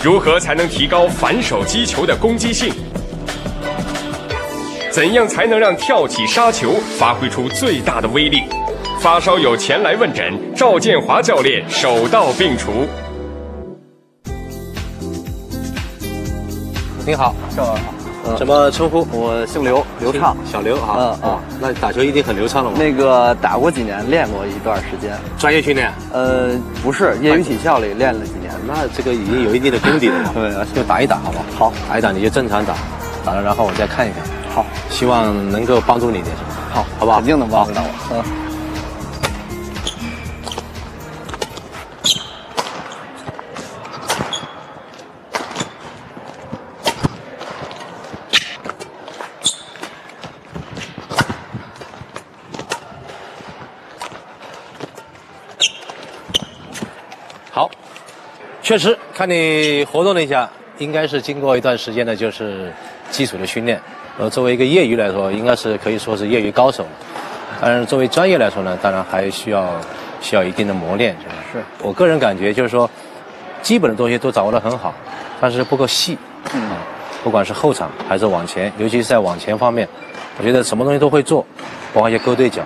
如何才能提高反手击球的攻击性？怎样才能让跳起杀球发挥出最大的威力？发烧友前来问诊，赵建华教练手到病除。您好，赵老师好。什么称呼？我姓刘，刘畅，小刘啊。那打球一定很流畅了吗？那个打过几年，练过一段时间。专业训练？不是，业余体校里练了几年。那这个已经有一定的功底了嘛。对，就打一打，好不好？好，打一打你就正常打，打了然后我再看一看。好，希望能够帮助你一点，是吧？好，好不好？肯定能帮助到我。好，确实看你活动了一下，应该是经过一段时间的，就是基础的训练。作为一个业余来说，应该是可以说是业余高手了。当然，作为专业来说呢，当然还需要一定的磨练，是吧？是我个人感觉就是说，基本的东西都掌握得很好，但是不够细。不管是后场还是往前，尤其是在往前方面，我觉得什么东西都会做，包括一些勾对角，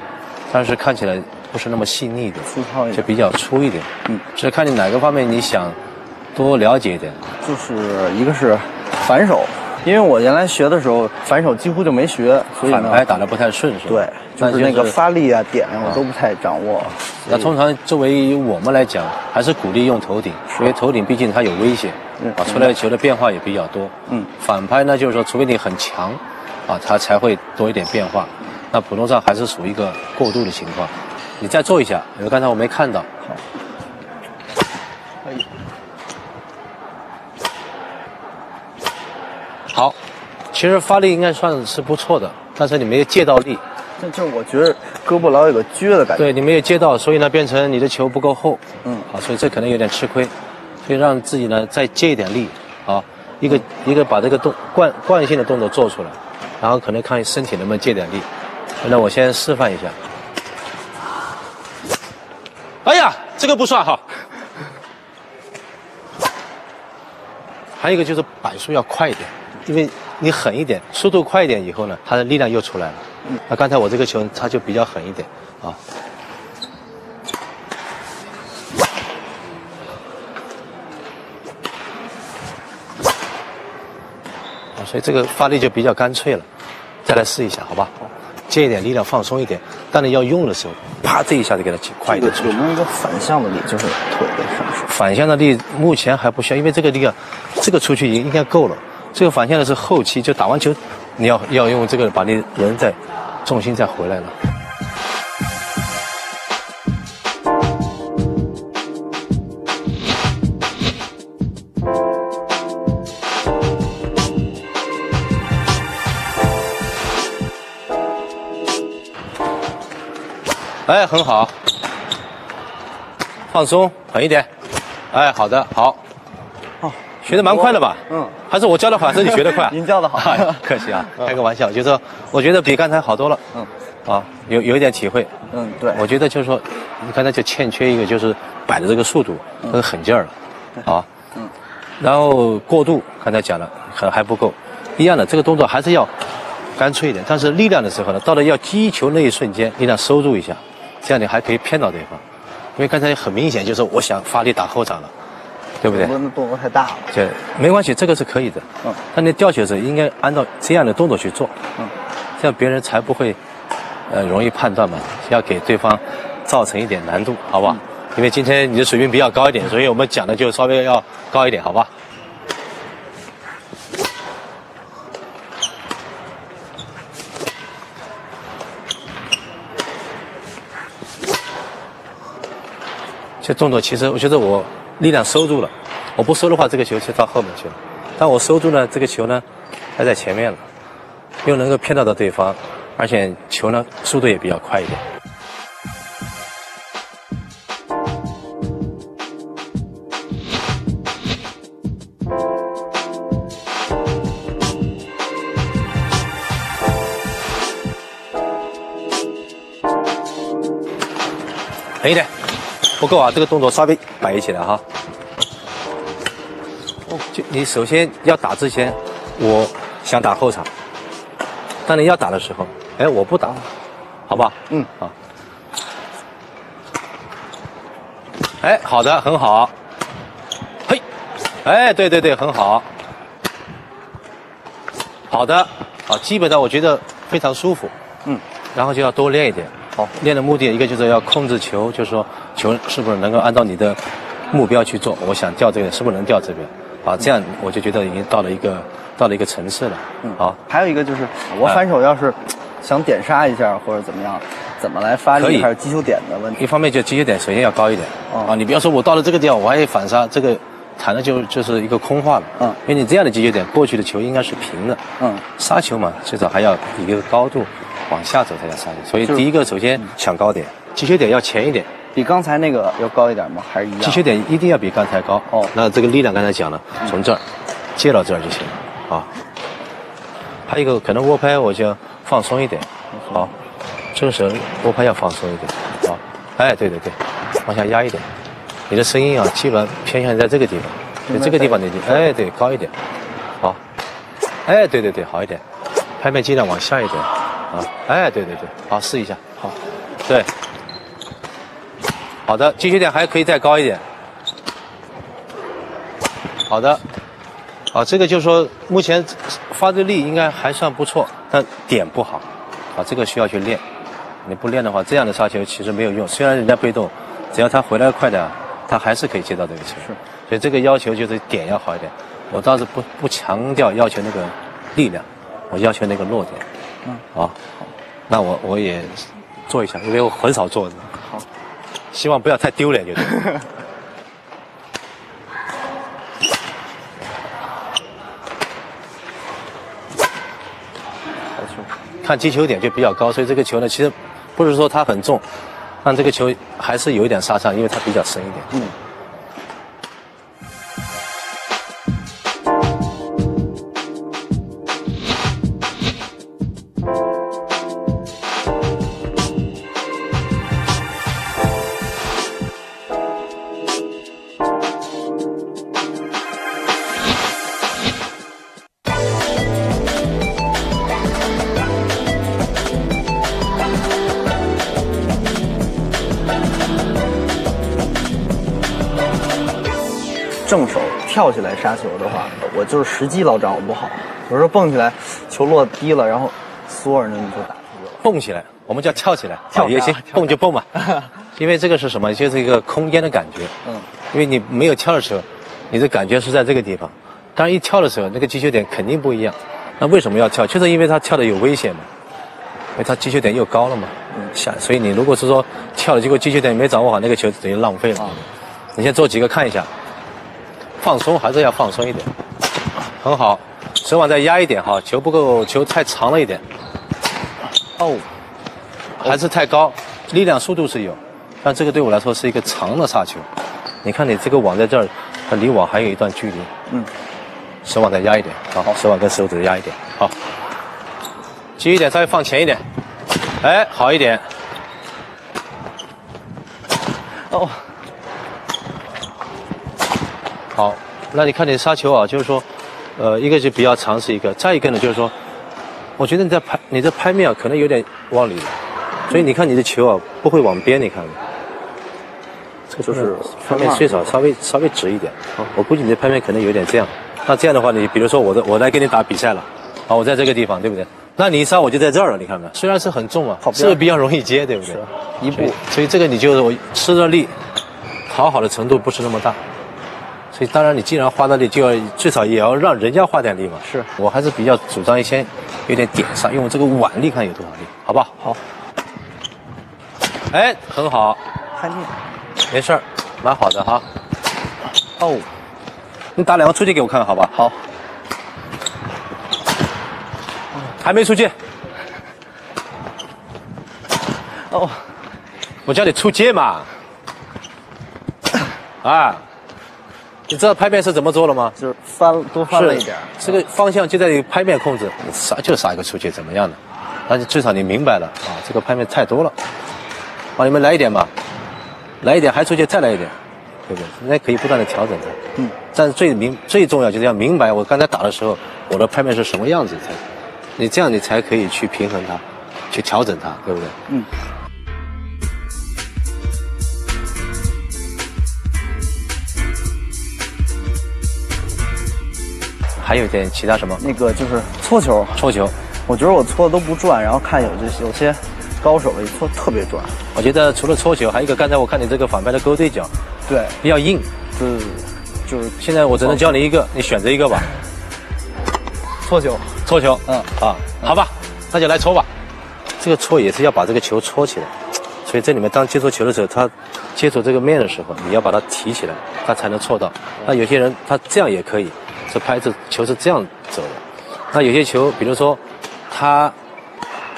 但是看起来不是那么细腻的，粗糙一点，就比较粗一点。是看你哪个方面你想多了解一点。就是一个是反手，因为我原来学的时候反手几乎就没学，所以反拍打得不太顺，是吧？对，就是那个发力啊、点啊，我都不太掌握。那通常作为我们来讲，还是鼓励用头顶，因为头顶毕竟它有危险，出来的球的变化也比较多。反拍呢，就是说除非你很强，它才会多一点变化。那普通上还是属于一个过渡的情况。你再做一下，因为刚才我没看到。好，可以。好，其实发力应该算是不错的，但是你没有借到力。就是我觉得胳膊老有个撅的感觉。对，你没有接到，所以呢变成你的球不够厚。所以这可能有点吃亏，所以让自己呢再借一点力，一个把这个惯性的动作做出来，然后可能看身体能不能借点力。那我先示范一下。哎呀，这个不算哈。还有一个就是板速要快一点，因为你狠一点，速度快一点以后呢，它的力量又出来了。那刚才我这个球它就比较狠一点啊。所以这个发力就比较干脆了。再来试一下，好吧？借一点力量，放松一点。当你要用的时候，啪这一下就给它快一点。有没有一个反向的力，就是腿的上手？反向的力目前还不需要，因为这个力量，这个出去应该够了。这个反向的是后期，就打完球，你要用这个把你人再重心再回来了。哎，很好，放松，狠一点。哎，好的，好。学得蛮快的吧？还是我教的好，还是你学得快？您教的好，客气啊，开个玩笑，就是说，我觉得比刚才好多了。有一点体会。对。我觉得就是说，你刚才就欠缺一个，就是摆的这个速度和狠劲儿了，然后过度，刚才讲了，还不够。一样的，这个动作还是要干脆一点，但是力量的时候呢，到了要击球那一瞬间，力量收住一下，这样你还可以骗到对方。因为刚才很明显就是我想发力打后场了。对不对？那动作太大了。对，没关系，这个是可以的。但你吊球的时候应该按照这样的动作去做，这样别人才不会容易判断嘛。要给对方造成一点难度，好不好？因为今天你的水平比较高一点，所以我们讲的就稍微要高一点，好吧？这动作其实我觉得我力量收住了，我不收的话，这个球就到后面去了。但我收住呢，这个球呢还在前面了，又能够骗到对方，而且球呢速度也比较快一点。狠一点，不够啊，这个动作稍微摆起来哈。就你首先要打之前，我想打后场，当你要打的时候，哎，我不打，好吧？嗯，好。哎，好的，很好。嘿，哎，对对对，很好。好的，好，基本上我觉得非常舒服。嗯，然后就要多练一点。好，练的目的一个就是要控制球，就是说球是不是能够按照你的目标去做。我想掉这个，是不是能掉这边？啊，这样我就觉得已经到了一个层次了。好，还有一个就是我反手要是想点杀一下或者怎么样，怎么来发力还是击球点的问题。一方面就击球点首先要高一点。啊，你不要说我到了这个地方我还反杀，这个弹的就是一个空话了。因为你这样的击球点过去的球应该是平的。杀球嘛，至少还要以一个高度往下走才叫杀球。所以第一个首先抢高点，击球点要前一点。比刚才那个要高一点吗？还是一样？击球点一定要比刚才高。那这个力量刚才讲了，从这儿接到这儿就行了。啊，还有一个可能握拍我就放松一点。好，这个时候握拍要放松一点。好，哎，对对对，往下压一点。你的声音啊，基本上偏向在这个地方，这个地方你哎对高一点。好，哎对对对，好一点。拍面尽量往下一点。啊，哎对对对，好试一下。好，对。好的，击球点还可以再高一点。好的，啊，这个就是说目前发的力应该还算不错，但点不好，啊，这个需要去练。你不练的话，这样的杀球其实没有用。虽然人家被动，只要他回来快点，他还是可以接到这个球。是，所以这个要求就是点要好一点。我倒是不强调要求那个力量，我要求那个落点。好，那我也做一下，因为我很少做的。好。希望不要太丢脸，就对。看击球点就比较高，所以这个球呢，其实不是说它很重，但这个球还是有一点杀伤，因为它比较深一点。正手跳起来杀球的话，我就是时机老掌握不好。有时候蹦起来，球落低了，然后所有人就打出去了。蹦起来，我们叫跳起来，跳也行，蹦就蹦嘛。因为这个是什么？就是一个空间的感觉。因为你没有跳的时候，你的感觉是在这个地方。当然一跳的时候，那个击球点肯定不一样。那为什么要跳？就是因为他跳的有危险嘛，因为他击球点又高了嘛。所以你如果是说跳了，结果击球点没掌握好，那个球等于浪费了。你先做几个看一下。放松还是要放松一点，很好，手腕再压一点哈，球不够，球太长了一点。还是太高，力量速度是有，但这个对我来说是一个长的杀球。你看你这个网在这儿，它离网还有一段距离。手腕再压一点，好，手腕跟手指压一点，好，击一点，稍微放前一点，哎，好一点。好，那你看你杀球啊，就是说，一个就比较长是一个，再一个呢就是说，我觉得你的拍面啊可能有点往里，所以你看你的球啊不会往边，你看，这个就是拍面最少稍微直一点。我估计你的拍面可能有点这样，那这样的话你比如说我来跟你打比赛了，啊，我在这个地方对不对？那你一杀我就在这儿了，你看没有？虽然是很重啊，是不是比较容易接，对不对？一步，所以这个你就是我吃的力，讨好的程度不是那么大。所以当然，你既然花的力，就要最少也要让人家花点力嘛。是我还是比较主张一些有点点上，用这个腕力看有多少力，好吧？好。哎，很好，看见，没事儿，蛮好的哈。你打2个出去给我看，好吧？好。还没出界。我叫你出界嘛。啊。你知道拍面是怎么做的吗？就是多翻了一点。这个方向就在于拍面控制，你杀一个出去怎么样的？但是至少你明白了啊，这个拍面太多了，往里面来一点吧，来一点还出去再来一点，对不对？那可以不断的调整的。但是最重要就是要明白我刚才打的时候我的拍面是什么样子才，你这样你才可以去平衡它，去调整它，对不对？嗯。还有一点其他什么？那个就是搓球。搓球，我觉得我搓的都不转，然后看有些高手一搓特别转。我觉得除了搓球，还有一个刚才我看你这个反拍的勾对角，对，比较硬。就是现在我只能教你一个，你选择一个吧。搓球，搓球，好吧，那就来搓吧。这个搓也是要把这个球搓起来，所以这里面当接触球的时候，他接触这个面的时候，你要把它提起来，他才能搓到。那有些人他这样也可以，是拍这球是这样走的。那有些球，比如说他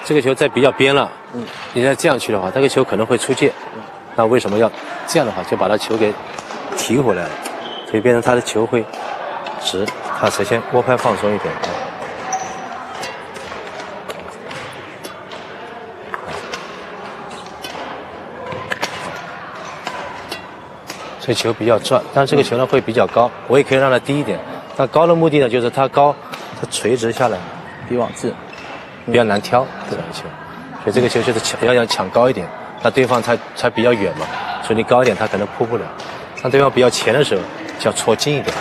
这个球在比较边了，你再这样去的话，这个球可能会出界。那为什么要这样的话，就把它球给提回来了，所以变成他的球会直。他首先握拍放松一点。这球比较转，但这个球呢会比较高，我也可以让它低一点。但高的目的呢，就是它高，它垂直下来，比往近，比较难挑这个球。所以这个球就是要抢高一点，那对方才比较远嘛，所以你高一点他可能扑不了。当对方比较前的时候，就要戳近一点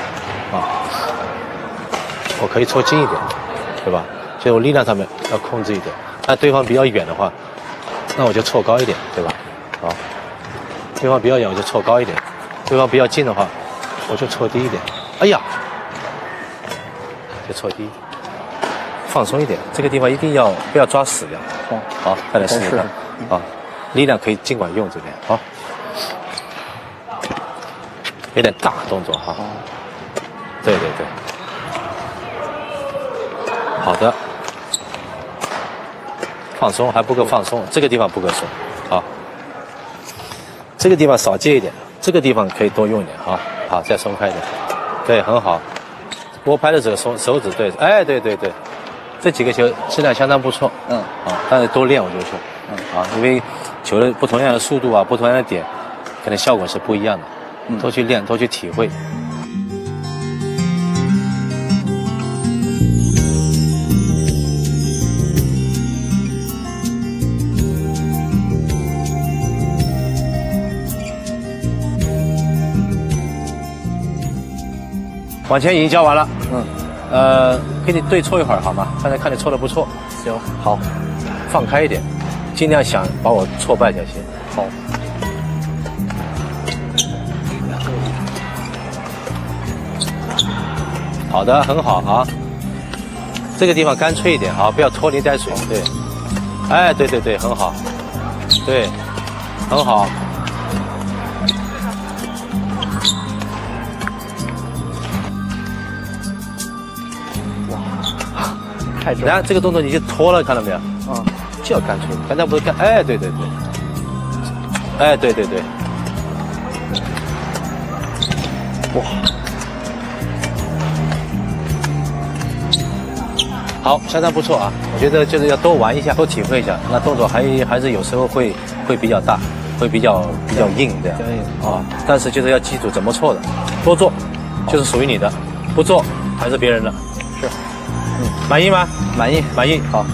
啊。我可以戳近一点，对吧？所以我力量上面要控制一点。那对方比较远的话，那我就戳高一点，对吧？好，对方比较远我就戳高一点。对方比较近的话，我就戳低一点。哎呀，就戳低，放松一点。这个地方一定要不要抓死掉。好，再来试试看。好，力量可以尽管用这边。好，有点大动作哈。对对对，好的，放松还不够放松，这个地方不够松。好，这个地方少接一点。这个地方可以多用一点啊，好，再松开一点，对，很好。握拍的时候手指对，哎，对对对，这几个球质量相当不错，但是多练我就是说，因为球的不同样的速度啊，不同样的点，可能效果是不一样的，多去练，多去体会。往前已经教完了，给你对搓一会儿好吗？刚才看你搓的不错，行，好，放开一点，尽量想把我挫败就行。好，好的，很好啊。这个地方干脆一点，好，不要拖泥带水。对，哎，对对对，很好，对，很好。然后这个动作你就拖了，看到没有？就要干脆。刚才不是干？哎，对对对，哎，对对对。哇，好，相当不错啊！我觉得就是要多玩一下，多体会一下。那动作还是有时候会比较大，会比较硬这样啊。但是就是要记住怎么错的，多做就是属于你的，不做还是别人的。是。满意吗？满意，满意。好。